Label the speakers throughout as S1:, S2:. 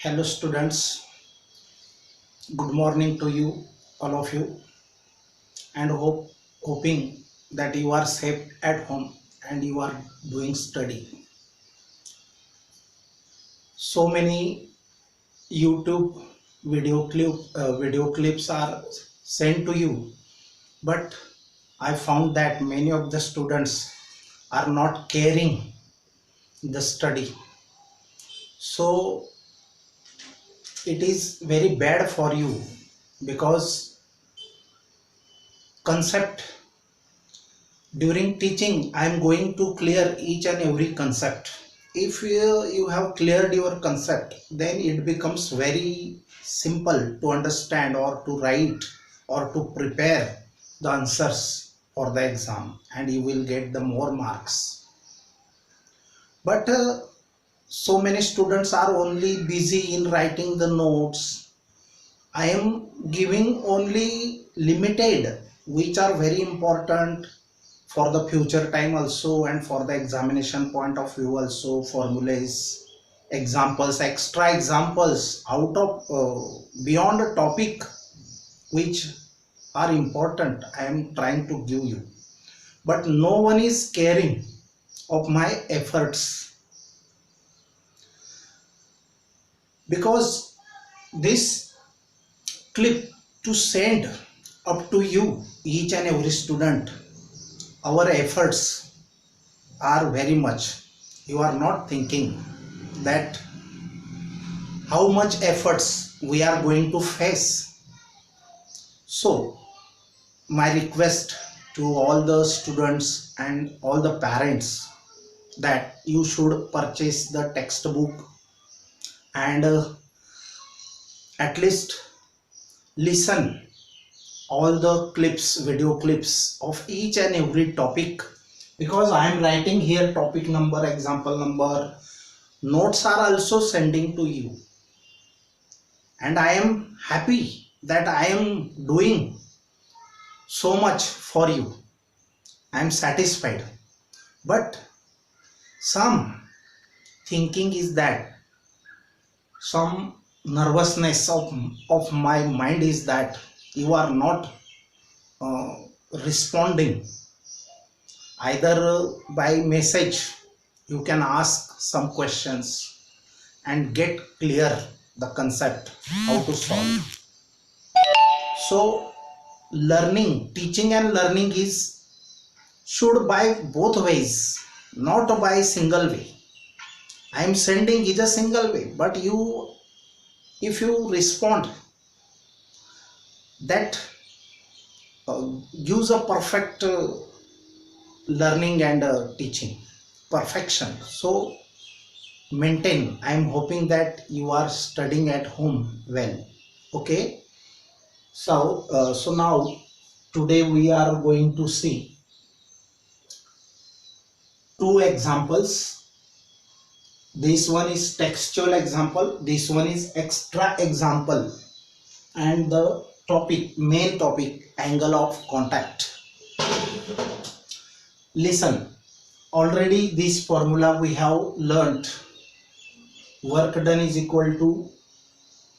S1: Hello students, good morning to you, all of you, and hoping that you are safe at home and you are doing study. So many YouTube video clips are sent to you, but I found that many of the students are not caring the study. So it is very bad for you because concept during teaching I am going to clear each and every concept. If you have cleared your concept, then it becomes very simple to understand or to write or to prepare the answers for the exam, and you will get the more marks. But so many students are only busy in writing the notes. I am giving only limited which are very important for the future time also, and for the examination point of view also. Formulas, examples, extra examples out of beyond the topic which are important, I am trying to give you. But no one is caring of my efforts, because this clip to send up to you, each and every student, our efforts are very much. You are not thinking that how much efforts we are going to face. So my request to all the students and all the parents, that you should purchase the textbook and at least listen all the clips, video clips of each and every topic, because I am writing here topic number, example number, notes are also sending to you, and I am happy that I am doing so much for you. I am satisfied. But some thinking is that, some nervousness of my mind is that you are not uh, responding. Either by message you can ask some questions and get clear the concept how to solve. So learning, teaching and learning is should by both ways, not by single way. I am sending is a single way, but you, if you respond, that gives a perfect learning and teaching perfection. So maintain. I am hoping that you are studying at home well. Okay. So now today we are going to see two examples. This one is textual example, this one is extra example, and the topic, main topic, angle of contact. Listen, already this formula we have learnt. Work done is equal to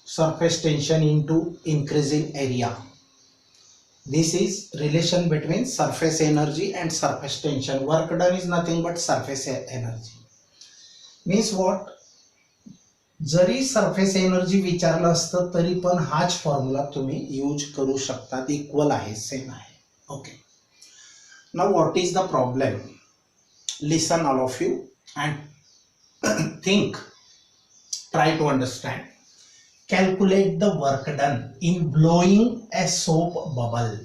S1: surface tension into increasing area. This is relation between surface energy and surface tension. Work done is nothing but surface energy. Means what? जरी surface energy विचारलं असतं तरी पण हाच formula तुम्ही use करू शकता, equal आहे, सेम आहे. Okay. Now what is the problem? Listen all of you and think, try to understand. Calculate the work done in blowing a soap bubble.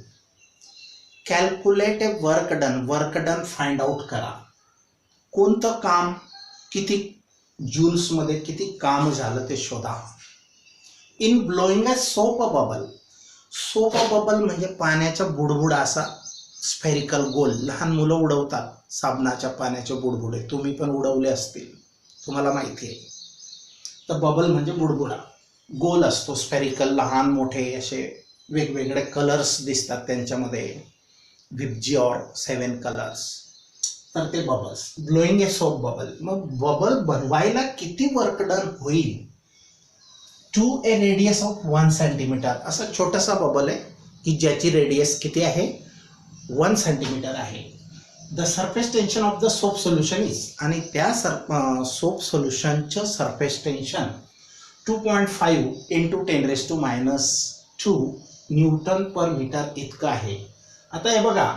S1: Calculate a work done find out करा. कोणतं काम किती joules मध्ये किती काम झालं ते शोधा. In blowing a soap bubble. Soap bubble म्हणजे पाण्याचा बुडबुड, असा स्फेरिकल गोल. लहान मुलं उडवतात साबणाच्या पाण्याचे बुडबुडे, तुम्ही पण उडवले असतील, तुम्हाला माहिती आहे. तर बबल म्हणजे बुडबुडा, गोल असतो, स्फेरिकल, लहान मोठे असे वेगवेगळे कलर्स दिसतात त्यांच्यामध्ये, विपजी और 7 कलर्स. तर ते bubbles, blowing a soap bubble. मग बबल बनवायला किती वर्क डन होईल to a radius of 1 centimetre. असा छोटासा बबल आहे की ज्याची रेडियस किती आहे 1 सेंटीमीटर आहे. The surface tension of the soap solution is, आणि त्या सोप सोल्युशनचं surface tension 2.5 into 10⁻⁻2 newton per metre इतकं आहे. आता हे बघा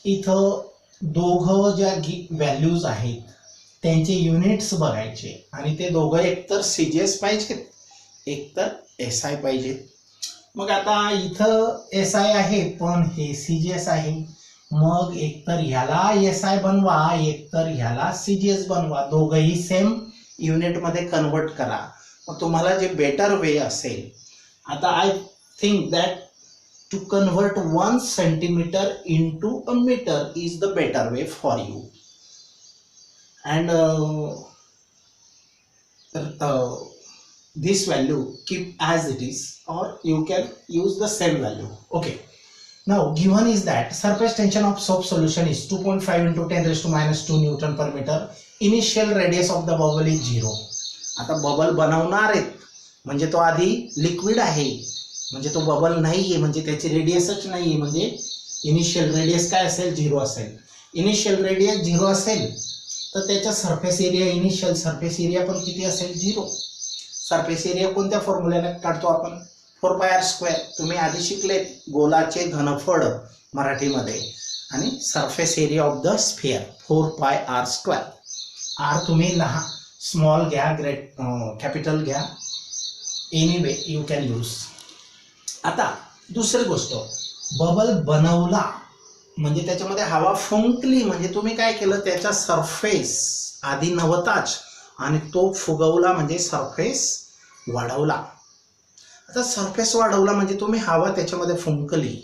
S1: इथं दोघं ज्या व्हॅल्यूज आहेत त्यांचे युनिट्स बघायचे आणि ते दोघं एकतर CGS पाहिजेत एकतर SI पाहिजेत. मग आता इथं SI आहे पण हे CGS आहे, मग एकतर ह्याला SI बनवा एकतर ह्याला CGS बनवा, दोघंही सेम युनिटमध्ये कन्वर्ट करा. मग तुम्हाला जे बेटर वे असेल, आता I think that to convert 1 centimeter into a meter is the better way for you, and this value keep as it is or you can use the same value. Okay, now given is that surface tension of soap solution is 2.5 into 10⁻⁻2 Newton per meter. Initial radius of the bubble is 0. आता bubble बनवणार आहेत म्हणजे तो आधी liquid आहे, म्हणजे तो bubble नाही आहे, म्हणजे त्याची रेडियसच नाही आहे, म्हणजे इनिशियल रेडियस काय असेल 0 असेल. इनिशियल रेडियस 0 असेल तर त्याचा surface area initial surface area पण किती असेल 0. सरफेस एरिया कोणत्या फॉर्म्युल्याने काढतो आपण 4πr². तुम्ही आधी शिकलेत गोलाचे घनफळ मराठीमध्ये, आणि surface area of the sphere 4πr². आर तुम्ही लहान स्मॉल घ्या कॅपिटल घ्या, एनिवे यू कॅन यूज. आता दुसरी गोष्ट, बबल बनवला म्हणजे त्याच्यामध्ये हवा फुंकली म्हणजे तुम्ही काय केलं त्याचा सरफेस आधी नव्हताच आणि तो फुगवला म्हणजे सरफेस वाढवला. आता सरफेस वाढवला म्हणजे तुम्ही हवा त्याच्यामध्ये फुंकली,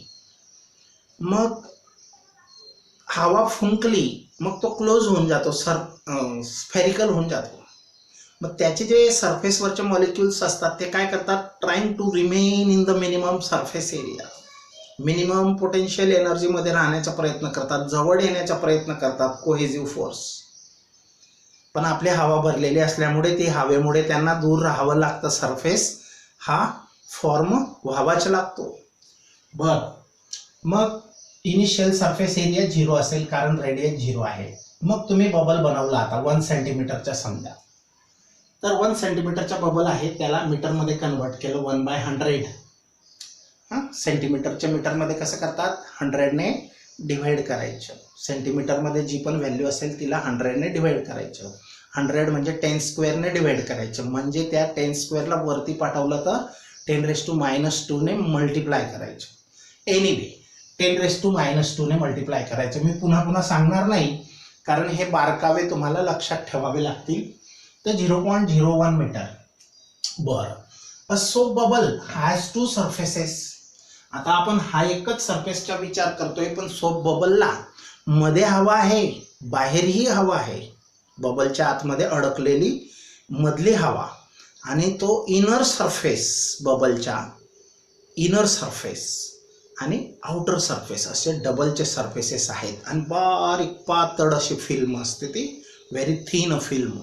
S1: मग हवा फुंकली मग तो क्लोज होऊन जातो, स्फेरिकल होऊन जातो. मग त्याचे जे सरफेसवरचे मॉलिक्युल्स असतात ते काय करतात, trying to remain in the minimum surface area, minimum potential एनर्जीमध्ये राहण्याचा प्रयत्न करतात, जवळ येण्याचा प्रयत्न करतात, कोहेसिव्ह फोर्स. पण आपली हवा भरलेली असल्यामुळे ती हवेमुळे त्यांना दूर राहावं लागतं, सरफेस हा फॉर्म व्हावाच लागतो. मग इनिशियल सरफेस एरिया 0 असेल कारण रेडियस 0 आहे. मग तुम्ही बबल बनवला आता 1 सेंटीमीटरचा समजा, तर 1 सेंटीमीटरचा बबल आहे त्याला मीटरमध्ये कन्वर्ट केलं 1/100. सेंटीमीटरच्या मीटरमध्ये कसं करतात 100ने डिवाइड करायचं, सेंटीमीटरमध्ये जी पण व्हॅल्यू असेल तिला 100ने डिवाइड करायचं. 100 म्हणजे 10² ने डिवाइड करायचं, म्हणजे त्या 10² ला वरती पाठवलं तर 10⁻⁻2 ने मल्टिप्लाय करायचं. एनिवे 10⁻⁻2 ने मल्टिप्लाय करायचं. मी पुन्हा पुन्हा सांगणार नाही कारण हे बारकावे तुम्हाला लक्षात ठेवावे लागतील. तर 0.01 मीटर. बरं, a soap bubble has 2 surfaces. आता आपण हा एकच सरफेसचा विचार करतोय, पण सोप बबलला मध्ये हवा आहे बाहेरही हवा आहे, बबलच्या आतमध्ये अडकलेली मधली हवा, आणि तो इनर सरफेस बबलच्या इनर सरफेस आणि आउटर सरफेस असे डबलचे सरफेसेस आहेत. आणि बारीक पातळ अशी फिल्म असते, ती व्हेरी थिन फिल्म.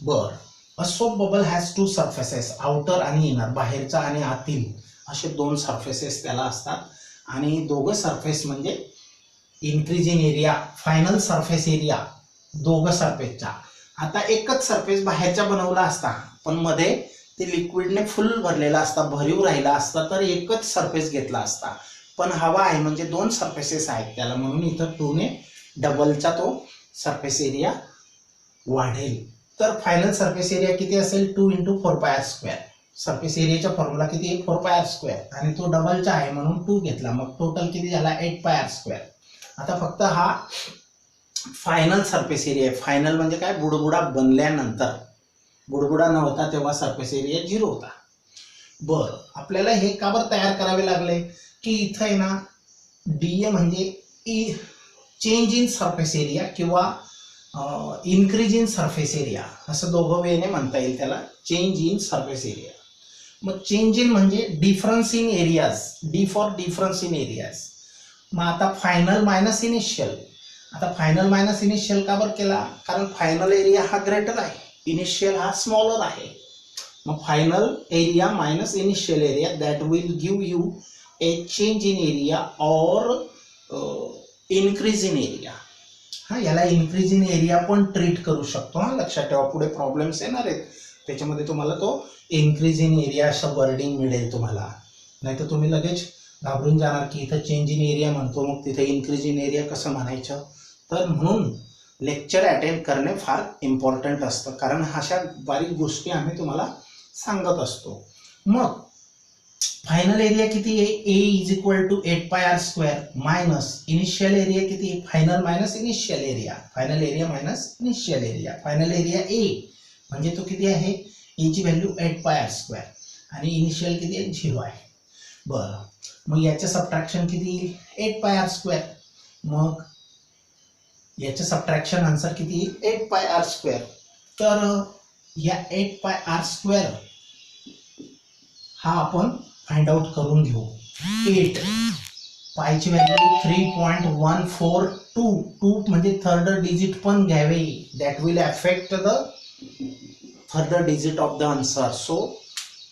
S1: बरं, a soap bubble has 2 surfaces, outer आणि इनर, बाहेरचा आणि आतील असे 2 सरफेसेस त्याला असतात. आणि दोघं सरफेस म्हणजे increase in area, final surface area दोघं सरफेसचा. आता एकच सरफेस बाहेरचा बनवला असता पण मध्ये ते लिक्विडने फुल भरलेला असता, भरीव राहिला असता तर एकच सरफेस घेतला असता. पण हवा आहे म्हणजे 2 सरफेसेस आहेत त्याला, म्हणून इथं 2 ने डबलचा तो सरफेस एरिया वाढेल. तर फायनल सरफेस एरिया किती असेल 2 × 4πr². सरफेस एरियाचा फॉर्म्युला किती आहे 4πr², आणि तो डबलचा आहे म्हणून 2 घेतला, मग टोटल किती झाला 8πr². आता फक्त हा फायनल सरफेस एरिया आहे. फायनल म्हणजे काय, बुडबुडा बनल्यानंतर, बुडबुडा नव्हता तेव्हा सरफेस एरिया 0 होता. बरं, आपल्याला हे का बरं तयार करावे लागले की इथं आहे ना DA म्हणजे चेंज इन सरफेस एरिया किंवा इन्क्रीज इन सरफेस एरिया असं दोघं वेने म्हणता येईल त्याला, चेंज इन सरफेस एरिया. मग चेंज इन म्हणजे difference in areas, D for difference in areas. मग आता फायनल मायनस इनिशियल. आता फायनल मायनस इनिशियल का बरं केला, कारण फायनल एरिया हा ग्रेटर आहे, इनिशियल हा स्मॉलर आहे. मग final area minus initial area that will give U A change in area or increase in area. हा, याला इनक्रीज इन एरिया पण ट्रीट करू शकतो. हा, लक्षात ठेवा, पुढे प्रॉब्लेम्स येणार आहेत त्याच्यामध्ये तुम्हाला तो इनक्रीज इन एरिया असं वर्डिंग मिळेल तुम्हाला. नाही तर तुम्ही लगेच घाबरून जाणार की इथं चेंज इन एरिया म्हणतो, मग तिथे इनक्रीज इन एरिया कसं म्हणायचं. तर म्हणून लेक्चर अटेंड करणे फार इम्पॉर्टंट असतं, कारण अशा बारीक गोष्टी आम्ही तुम्हाला सांगत असतो. मग फायनल एरिया किती आहे, A is equal to 8πr² minus initial area किती आहे, final minus initial area, final area minus initial area, final area A म्हणजे तो किती आहे, ए ची व्हॅल्यू 8πr² आणि इनिशियल किती आहे, 0 आहे. बरं, मग याचं सबट्रॅक्शन किती येईल, 8πr². मग याचं सबट्रॅक्शन आन्सर किती येईल, 8πr². तर या 8πr² हा आपण फाइंड आउट करून घेऊ. 8 पायची व्हॅल्यू 3.142, 2 म्हणजे थर्ड डिजिट पण घ्यावे, that will affect the third digit of the answer, so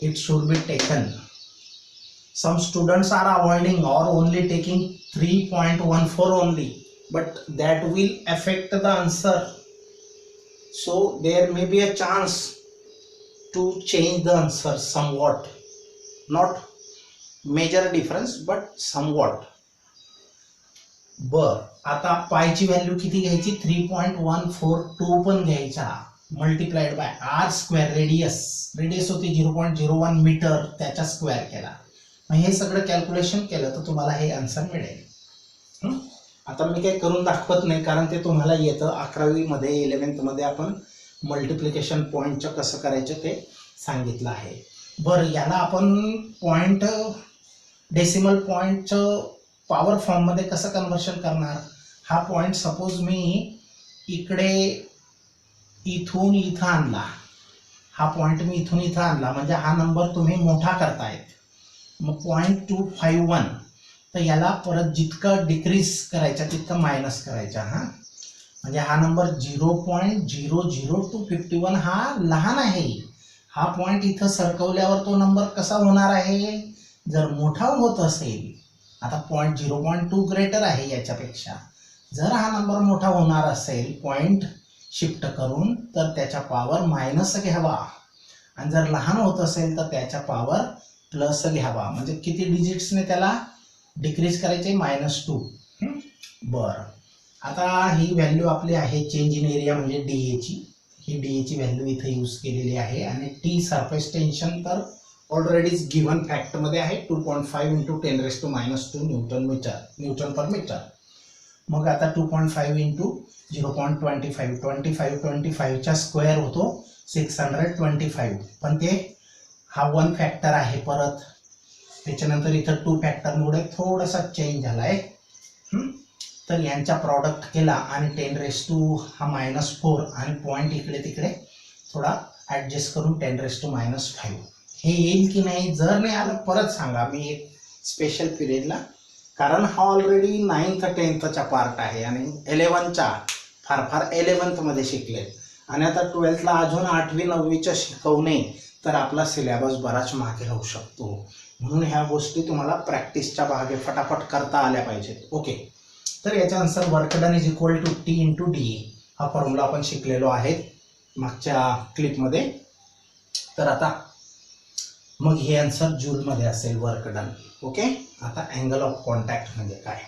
S1: it should be taken. Some students are avoiding or only taking 3.14 only, but that will affect the answer. So there may be a chance to change the answer somewhat, not major difference but somewhat. बर, आता पायची value किती घ्यायची, 3.142 पण घ्यायचा, multiplied by r², radius होती 0.01 metre, त्याचा square केला. मग हे सगळं कॅल्क्युलेशन केलं तर तुम्हाला हे आन्सर मिळेल. आता मी काही करून दाखवत नाही, कारण ते तुम्हाला येतं 11वी मध्ये 11th मध्ये आपण मल्टिप्लिकेशन पॉईंटचं कसं करायचं ते सांगितलं आहे. बरं, याला आपण पॉईंट डेसिमल पॉईंटचं पॉवर फॉर्ममध्ये कसं कन्व्हर्शन करणार. हा पॉईंट सपोज मी इकडे इथून इथं आणला, हा पॉईंट मी इथून इथं आणला म्हणजे हा नंबर तुम्ही मोठा करतायत. मग 0.251, तर याला परत जितकं डिक्रीज करायचा तितकं मायनस करायचा. हा म्हणजे हा नंबर 0.00251 हा लहान आहे. हा पॉईंट इथं सरकवल्यावर तो नंबर कसा होणार आहे, जर मोठा होत असेल, आता पॉईंट 0.2 ग्रेटर आहे याच्यापेक्षा, जर हा नंबर मोठा होणार असेल पॉईंट शिफ्ट करून तर त्याच्या पॉवर मायनस घ्यावा, आणि जर लहान होत असेल तर त्याच्या पॉवर प्लस घ्यावा. म्हणजे किती डिजिट्सने त्याला डिक्रीज करायचे, -2. बरं, आता ही व्हॅल्यू आपली आहे चेंज इन एरिया म्हणजे डीए ची. ही डीए ची व्हॅल्यू इथे यूज केलेली आहे. आणि टी सरफेस टेन्शन तर ऑलरेडीच गिव्हन फॅक्टमध्ये आहे, 2.5 × 10⁻² न्यूटन पर मीटर. मग आता 2.5 × 0.25, 25चा स्क्वेअर होतो 625, पण ते हा 1 फॅक्टर आहे, परत त्याच्यानंतर इथं 2 फॅक्टरमुळे थोडासा चेंज झालाय. तर यांचा प्रॉडक्ट केला आणि 10⁻² हा -4 आणि पॉईंट इकडे तिकडे थोडा ॲडजस्ट करून 10⁻⁵. हे येईल की नाही, जर नाही आलं परत सांगा, मी एक स्पेशल पिरियडला, कारण हा ऑलरेडी 9th 10thचा पार्ट आहे आणि 11चा फार 11th मध्ये शिकले, आणि आता 12thला अजून 8वी 9वीच्या शिकवणे, तर आपला सिलेबस बराच मागे राहू शकतो. म्हणून ह्या गोष्टी तुम्हाला प्रॅक्टिसच्या भागे फटाफट करता आल्या पाहिजेत. ओके, तर याचा answer work done is equal to T into D. हा फॉर्म्युला आपण शिकलेलो आहे मागच्या क्लिपमध्ये. तर आता मग हे आन्सर जूलमध्ये असेल वर्क डन. ओके, आता अँगल ऑफ कॉन्टॅक्ट म्हणजे काय.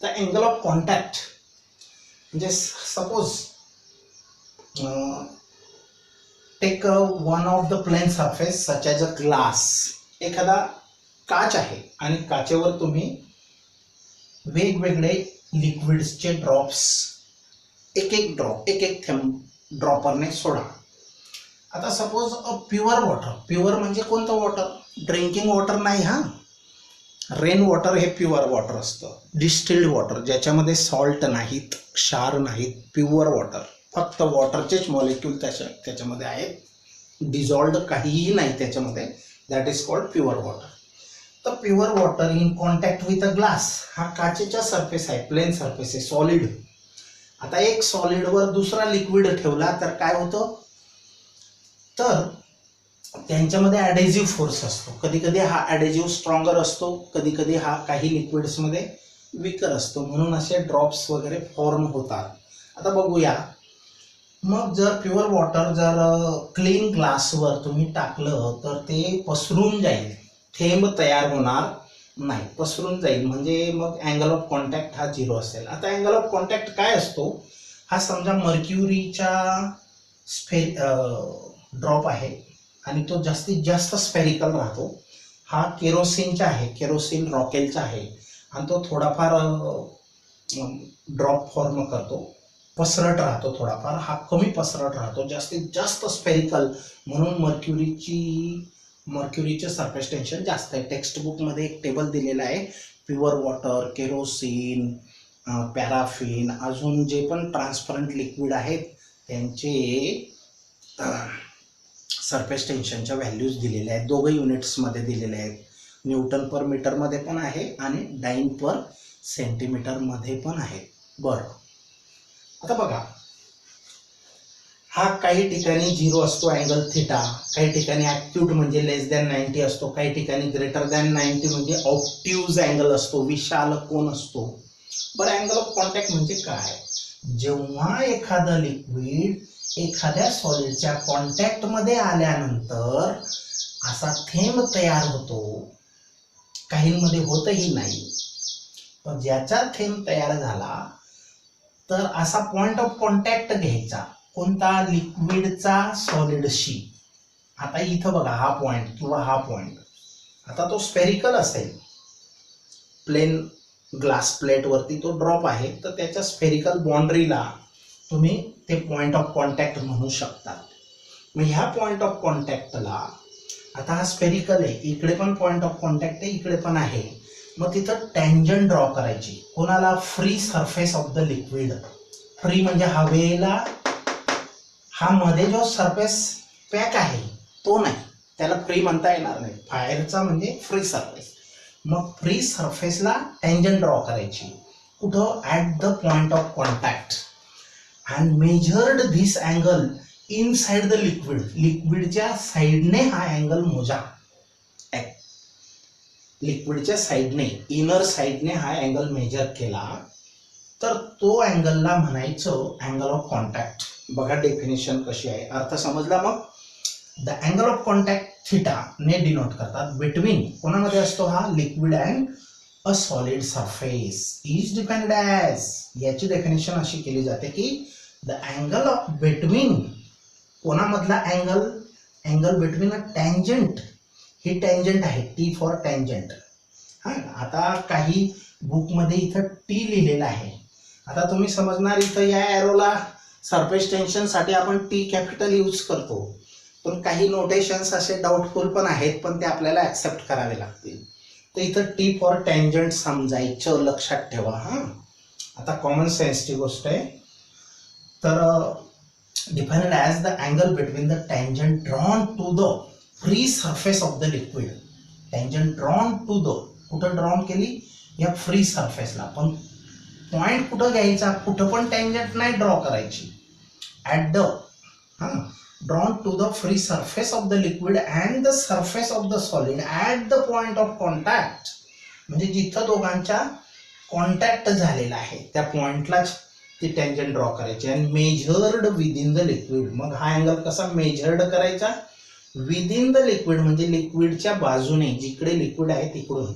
S1: तर अँगल ऑफ कॉन्टॅक्ट म्हणजे suppose take one of the plane surface such as a glass. एखादा काच आहे आणि काचेवर तुम्ही वेगवेगळे लिक्विड्सचे ड्रॉप्स, एक ड्रॉप एक थेंब ड्रॉपरने सोडा. आता सपोज प्युअर वॉटर, प्युअर म्हणजे कोणतं वॉटर, ड्रिंकिंग वॉटर नाही, हा रेन वॉटर हे प्युअर वॉटर असतं. डिस्टिल्ड वॉटर ज्याच्यामध्ये सॉल्ट नाहीत, क्षार नाहीत, प्युअर वॉटर, फक्त वॉटरचेच मॉलिक्यूल त्याच्यामध्ये आहेत, डिझॉल्ड काहीही नाही त्याच्यामध्ये, that is called pure water. तर pure water in contact with a glass, हा काचेचा सरफेस आहे, प्लेन सरफेस आहे, सॉलिड. आता एक सॉलिडवर दुसरा लिक्विड ठेवला तर काय होतं, तर त्यांच्यामध्ये ॲडेझिव्ह फोर्स असतो. कधी कधी हा ॲडेझिव्ह स्ट्रॉंगर असतो, कधी कधी हा काही लिक्विड्समध्ये विकर असतो, म्हणून असे ड्रॉप्स वगैरे फॉर्म होतात. आता बघूया, मग जर प्युअर वॉटर जर क्लीन ग्लासवर तुम्ही टाकलं तर ते पसरून जाईल, थेंब तयार होणार नाही, पसरून जाईल, म्हणजे मग अँगल ऑफ कॉन्टॅक्ट हा 0 असेल. आता अँगल ऑफ कॉन्टॅक्ट काय असतो, हा समजा मर्क्युरीचा ड्रॉप आहे आणि तो जास्तीत जास्त स्फेरिकल राहतो. हा केरोसिनचा आहे, केरोसिन रॉकेलचा आहे आणि तो थोडाफार ड्रॉप फॉर्म करतो, पसरट राहतो थोडाफार, हा कमी पसरट राहतो, जास्तीत जास्त स्फेरिकल, म्हणून मर्क्युरीचे सरफेस टेन्शन जास्त आहे. टेक्स्ट बुकमध्ये एक टेबल दिलेला आहे, प्युअर वॉटर, केरोसिन, पॅराफिन, अजून जे पण ट्रान्सपरंट लिक्विड आहेत त्यांचे सरफेस टेन्शनच्या व्हॅल्यूज दिलेल्या आहेत. दोघं युनिट्समध्ये दिलेले आहेत, न्यूटन पर मीटरमध्ये पण आहे आणि डाइन पर सेंटीमीटरमध्ये पण आहे. बरं, आता बघा, हा काही ठिकाणी 0 असतो अँगल थिटा, काही ठिकाणी ॲक्यूट म्हणजे लेस दॅन 90 असतो, काही ठिकाणी ग्रेटर दॅन 90 म्हणजे ऑब्ट्यूज अँगल असतो, विशाल कोन असतो. बरं, अँगल ऑफ कॉन्टॅक्ट म्हणजे काय? जेव्हा एखादं लिक्विड एखाद्या सॉलिडच्या कॉन्टॅक्टमध्ये आल्यानंतर असा थेंब तयार होतो, काहींमध्ये होतही नाही, पण ज्याचा थेंब तयार झाला तर असा पॉइंट ऑफ कॉन्टॅक्ट घ्यायचा, कोणता? लिक्विडचा सॉलिडशी. आता इथं बघा, हा पॉइंट किंवा हा पॉइंट, आता तो स्फेरिकल असेल, प्लेन ग्लास प्लेटवरती तो ड्रॉप आहे, तर त्याच्या स्फेरिकल बाउंड्रीला तुम्ही ते पॉइंट ऑफ कॉन्टॅक्ट म्हणू शकता. मग ह्या पॉइंट ऑफ कॉन्टॅक्टला, आता हा स्फेरिकल आहे, इकडे पण पॉइंट ऑफ कॉन्टॅक्ट आहे, इकडे पण आहे, मग तिथं टँजंट ड्रॉ करायची. कोणाला? Free surface of the liquid. Free म्हणजे हवेला, हा मध्ये जो सरफेस पॅक आहे तो नाही, त्याला फ्री म्हणता येणार नाही, बाहेरचा म्हणजे फ्री सरफेस. मग फ्री सरफेसला टँजंट ड्रॉ करायची. कुठं? At the point of contact, and measured this angle inside the liquid. लिक्विडच्या साईडने हा अँगल मोजा, लिक्विडच्या साईडने, इनर साईडने हा अँगल मेजर केला तर तो अँगलला म्हणायचं अँगल ऑफ कॉन्टॅक्ट. बघा डेफिनेशन कशी आहे, अर्थ समजला. मग the angle of contact theta ने डिनोट करतात बिटवीन, कोणामध्ये असतो हा? Liquid and a solid surface is defined as, याची डेफिनेशन अशी केली जाते की द अँगल ऑफ बिटवीन, कोणामधला अँगल? अँगल बिटवीन अ टँजंट, ही टँजंट आहे, टी फॉर टँजंट. हां, आता काही बुकमध्ये इथं टी लिहिलेलं आहे. आता तुम्ही समजणार, इथं या ॲरोला सरफेस टेन्शनसाठी आपण टी कॅपिटल यूज करतो, पण काही नोटेशन्स असे डाऊटफुल पण आहेत, पण ते आपल्याला ॲक्सेप्ट करावे लागतील. तर इथं टी फॉर टँजंट समजायचं, लक्षात ठेवा. हां, आता कॉमन सेन्सची गोष्ट आहे. तर defined as the angle between the tangent drawn to the free surface of the liquid. Tangent drawn to the, कुठं ड्रॉन केली? या फ्री सरफेसला. पण पॉइंट कुठं घ्यायचा? कुठं पण टँजंट नाही ड्रॉ करायची. ॲट द, हां, drawn to the free surface of the liquid and the surface of the solid at the point of contact, म्हणजे जिथं दोघांच्या कॉन्टॅक्ट झालेला आहे त्या पॉइंटलाच ती टँजंट ड्रॉ करायची. आणि मेजर्ड विदिन द लिक्विड. मग हा अँगल कसा मेजर्ड करायचा? विदिन द लिक्विड म्हणजे लिक्विडच्या बाजूने, जिकडे लिक्विड आहे तिकडून.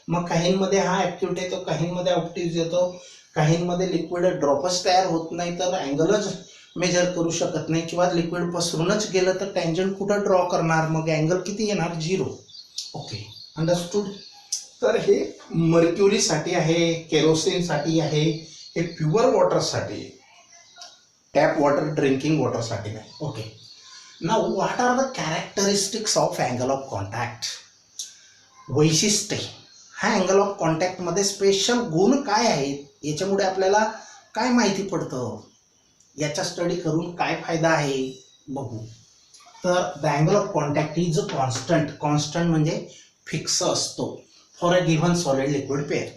S1: मग काहींमध्ये हा ॲक्यूट येतो, काहींमध्ये ऑब्ट्यूज येतो, काहींमध्ये लिक्विड ड्रॉपच तयार होत नाही तर अँगलच मेजर करू शकत नाही, किंवा लिक्विड पसरूनच गेलं तर टँजंट कुठं ड्रॉ करणार? मग अँगल किती येणार? 0. Okay, understood. तर हे मर्क्युरीसाठी आहे, केरोसिनसाठी आहे, हे प्युअर वॉटरसाठी, टॅप वॉटर, ड्रिंकिंग वॉटरसाठी नाही. Okay, now what are the characteristics of angle of contact? वैशिष्ट्ये, हा अँगल ऑफ कॉन्टॅक्टमध्ये स्पेशल गुण काय आहेत, याच्यामुळे आपल्याला काय माहिती पडतं, याचा स्टडी करून काय फायदा आहे बघू. तर the angle of contact is a constant. Constant म्हणजे फिक्स असतो for a given solid liquid pair.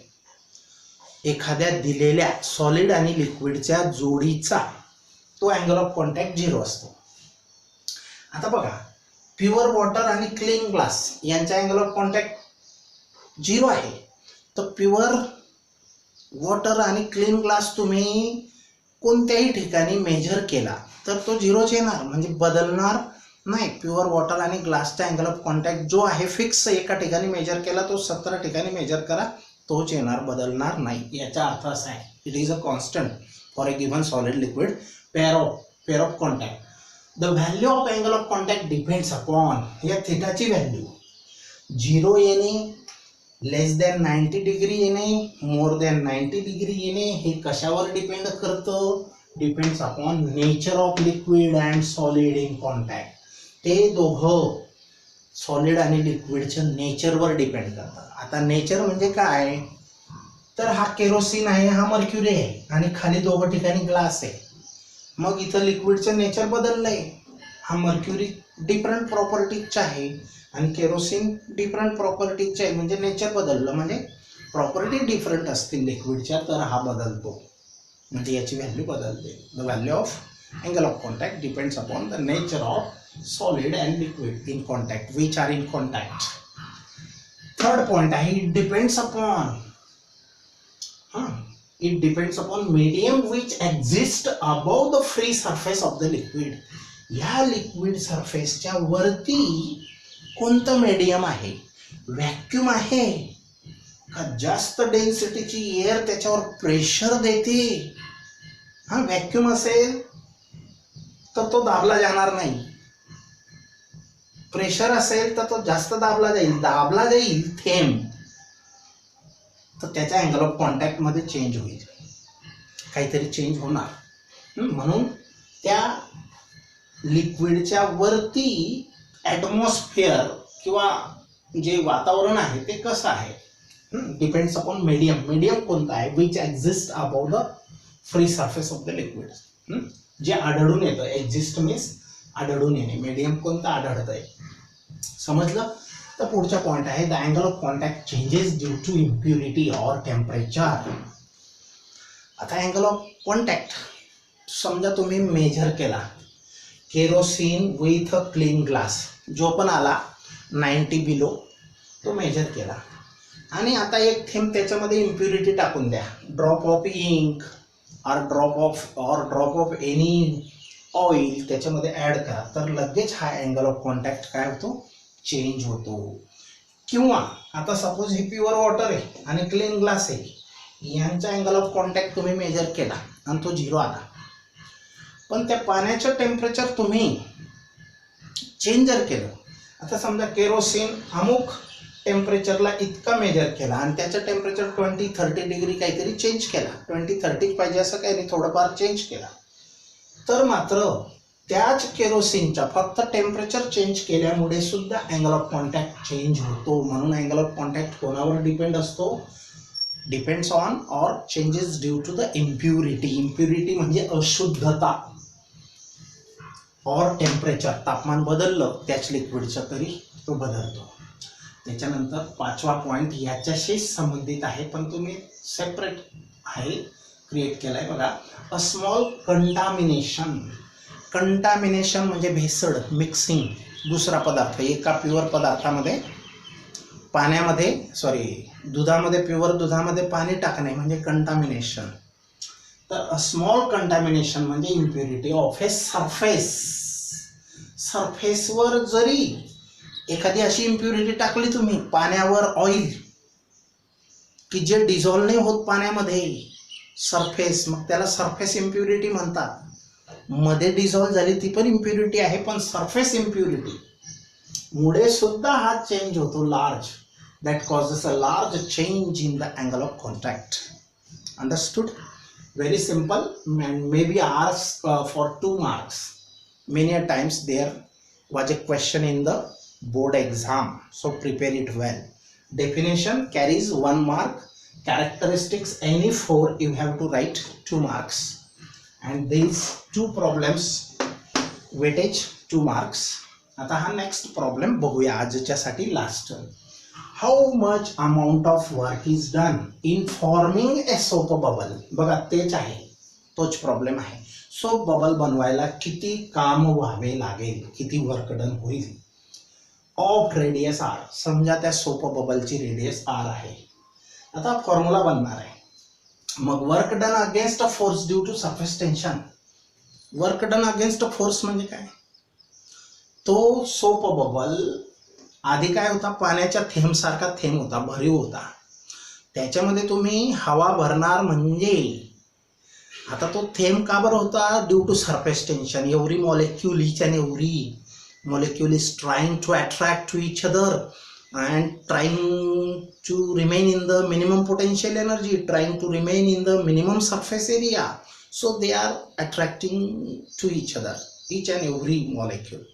S1: एखाद्या दिलेल्या सॉलिड आणि लिक्विडच्या जोडीचा तो अँगल ऑफ कॉन्टॅक्ट 0 असतो. आता बघा, प्युअर वॉटर आणि क्लीन ग्लास यांचा अँगल ऑफ कॉन्टॅक्ट 0 आहे. तर प्युअर वॉटर आणि क्लीन ग्लास तुम्ही कोणत्याही ठिकाणी मेजर केला तर तो 0च येणार, म्हणजे बदलणार नाही. प्युअर वॉटर आणि ग्लासचा अँगल ऑफ कॉन्टॅक्ट जो आहे फिक्स, एका ठिकाणी मेजर केला तो 17 ठिकाणी मेजर करा तोच येणार, बदलणार नाही. याचा अर्थ असा आहे, it is a constant for a given solid liquid pair of contact. The value of angle of contact depends upon, या थिटाची व्हॅल्यू 0 येणे, लेस दॅन 90 डिग्री येणे, मोर दॅन 90 डिग्री येणे, हे कशावर डिपेंड करतं? Depends upon nature of liquid and solid in contact. ते दोघं solid आणि लिक्विडच्या नेचरवर डिपेंड करतात. आता नेचर म्हणजे काय? तर हा केरोसिन आहे, हा मर्क्युरी आहे आणि खाली दोघं ठिकाणी ग्लास आहे. मग इथं लिक्विडचं नेचर बदललंय. हा मर्क्युरी डिफरंट प्रॉपर्टीजचा आहे आणि केरोसिन डिफरंट प्रॉपर्टीजचे आहे, म्हणजे नेचर बदललं, म्हणजे प्रॉपर्टी डिफरंट असतील लिक्विडच्या तर हा बदलतो, म्हणजे याची व्हॅल्यू बदलते. The value of angle of contact depends upon the nature of solid and liquid in contact, which are in contact. Third point आहे, it depends upon medium which exists above the free surface of the liquid. या liquid सरफेसच्या वरती कोणतं medium आहे? Vacuum आहे का जास्त डेन्सिटीची air त्याच्यावर pressure देते? व्हॅक्यूम असेल तर तो दाबला जाणार नाही, प्रेशर असेल तर तो जास्त दाबला जाईल थेंब, तर त्याच्या अँगल ऑफ कॉन्टॅक्ट मध्ये चेंज होईल, काहीतरी चेंज होणार. म्हणून त्या लिक्विडच्या वरती ॲटमॉस्फिअर किंवा जे वातावरण आहे ते कसं आहे? डिपेंड्स अपॉन मीडियम कोणता आहे? Which exist above the free surface of the liquid, जे आढळून येतं. एक्झिस्ट मीन्स आढळून येणे. मीडियम कोणतं आढळतंय, समजलं? तर पुढचा पॉइंट आहे, the angle of contact changes due to impurity or temperature. आता अँगल ऑफ कॉन्टॅक्ट समजा तुम्ही मेजर केला kerosene with a clean glass, जो पण आला 90 बिलो, तो मेजर केला आणि आता एक थेंब त्याच्यामध्ये इम्प्युरिटी टाकून द्या, ड्रॉप ऑफ इंक और ड्रॉप ऑफ एनी ऑइल त्याच्यामध्ये ॲड करा, तर लगेच हा अँगल ऑफ कॉन्टॅक्ट काय होतो? चेंज होतो. किंवा आता सपोज हे प्युअर वॉटर आहे आणि क्लीन ग्लास आहे, यांचा अँगल ऑफ कॉन्टॅक्ट तुम्ही मेजर केला आणि तो 0 आला, पण त्या पाण्याचं टेम्परेचर तुम्ही चेंज जर केलं, आता समजा केरोसिन अमुक टेम्परेचरला इतका मेजर केला आणि त्याचं टेम्परेचर 20-30 डिग्री काहीतरी चेंज केला, 20-30 पाहिजे असं काही नाही, थोडंफार चेंज केला, तर मात्र त्याच केरोसिनचा फक्त टेम्परेचर चेंज केल्यामुळे सुद्धा अँगल ऑफ कॉन्टॅक्ट चेंज होतो. म्हणून अँगल ऑफ कॉन्टॅक्ट कोणावर डिपेंड असतो? Depends on or changes due to the impurity. Impurity म्हणजे अशुद्धता, और टेम्परेचर, तापमान बदललं त्याच लिक्विडचं तरी तो बदलतो. त्याच्यानंतर 5वा पॉईंट याच्याशी संबंधित आहे, पण तुम्ही सेपरेट आहे क्रिएट केलाय बघा. अ स्मॉल कंटामिनेशन म्हणजे भेसळ, मिक्सिंग, दुसरा पदार्थ एका प्युअर पदार्थामध्ये दुधामध्ये, प्युअर दुधामध्ये पाणी टाकणे म्हणजे कंटामिनेशन. तर अ स्मॉल कंटामिनेशन म्हणजे इम्प्युरिटी ऑफ ए सरफेसवर जरी एखादी अशी इम्प्युरिटी टाकली तुम्ही पाण्यावर, ऑइल, की जे डिझॉल्व नाही होत पाण्यामध्ये, सरफेस, मग त्याला सरफेस इम्प्युरिटी म्हणतात. मध्ये डिझॉल्व झाली ती पण इम्प्युरिटी आहे, पण सरफेस इम्प्युरिटी मुळे सुद्धा हा चेंज होतो, large, that causes a large change in the angle of contact. Understood? Very simple and maybe asked for 2 marks. Many a times there was a question in the board exam, so prepare it well. Definition carries 1 mark. Characteristics any 4 you have to write 2 marks. And these 2 problems weightage 2 marks. आता हा next problem बघूया आजच्यासाठी last. How much amount of work is done in forming a soap bubble? बघा तेच आहे, तोच problem आहे. Soap bubble बनवायला किती काम व्हावे लागेल, किती वर्क डन होईल. Of radius R. समजा त्या सोप बबलची रेडियस आर आहे. आता फॉर्म्युला बनणार आहे. मग work done against a force due to surface tension. Work done against a force म्हणजे काय? तो सोप बबल आधी काय होता, पाण्याच्या थेंब सारखा थेंब होता, भरीव होता. त्याच्यामध्ये तुम्ही हवा भरणार म्हणजे आता तो थेंब का बरं होता? Due to surface tension. Every molecule, each and every molecule is trying to attract to each other and trying to remain in the minimum potential energy, trying to remain in the minimum surface area. So they are attracting to each other, each and every molecule.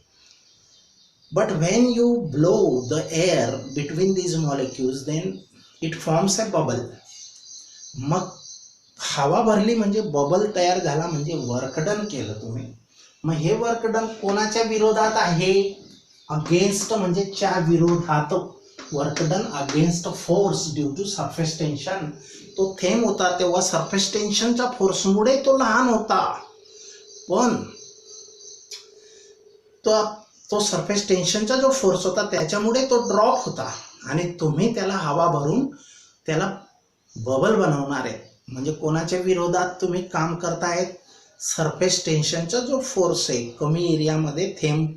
S1: But when you blow the air between these molecules, then it forms a bubble. मग हवा भरली म्हणजे bubble तयार झाला, म्हणजे work done केलं तुम्ही. मग हे वर्क डन कोणाच्या विरोधात आहे? अगेन्स्ट म्हणजे च्या विरोधात. Work done against force due to surface tension. तो थेंब होता तेव्हा सरफेस टेन्शनच्या फोर्समुळे तो लहान होता, पण तो सरफेस टेन्शनचा जो फोर्स होता त्याच्यामुळे तो ड्रॉप होता. आणि तुम्ही त्याला हवा भरून त्याला बबल बनवणार आहे. म्हणजे कोणाच्या विरोधात तुम्ही काम करतायत? सरफेस टेन्शनचा जो फोर्स आहे, कमी एरियामध्ये थेंब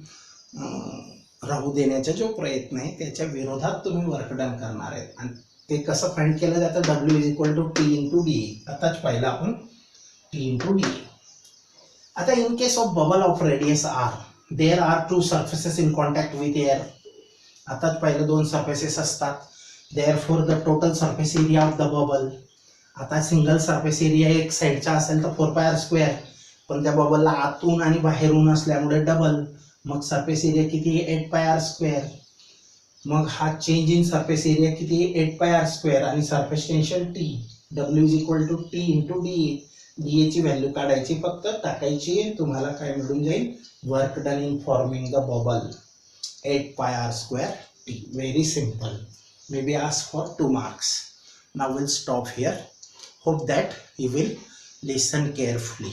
S1: राहू देण्याचा जो प्रयत्न आहे त्याच्या विरोधात तुम्ही वर्क डन करणार आहेत. आणि ते कसं फाइंड केलं जातं? W is equal to T into D. आताच पाहिलं आपण, टी इंटू डी. आता in case of bubble of radius R, there are two surfaces in contact with air. आताच पाहिलं दोन सरफेसेस असतात. Therefore the total surface area of the bubble. आता single surface area एक साईडचा असेल तर 4πr², पण त्या बबलला आतून आणि बाहेरून असल्यामुळे डबल. मग सरफेस एरिया किती? 8πr². मग हा चेंज इन सरफेस एरिया किती? 8πr². आणि surface tension T. W is equal to T into D. D ची व्हॅल्यू काढायची, फक्त टाकायची, तुम्हाला काय मिळून जाईल? Work done in forming the bubble 8πr²t. Very simple. Maybe ask for 2 marks. Now we'll stop here. Hope that you will listen carefully.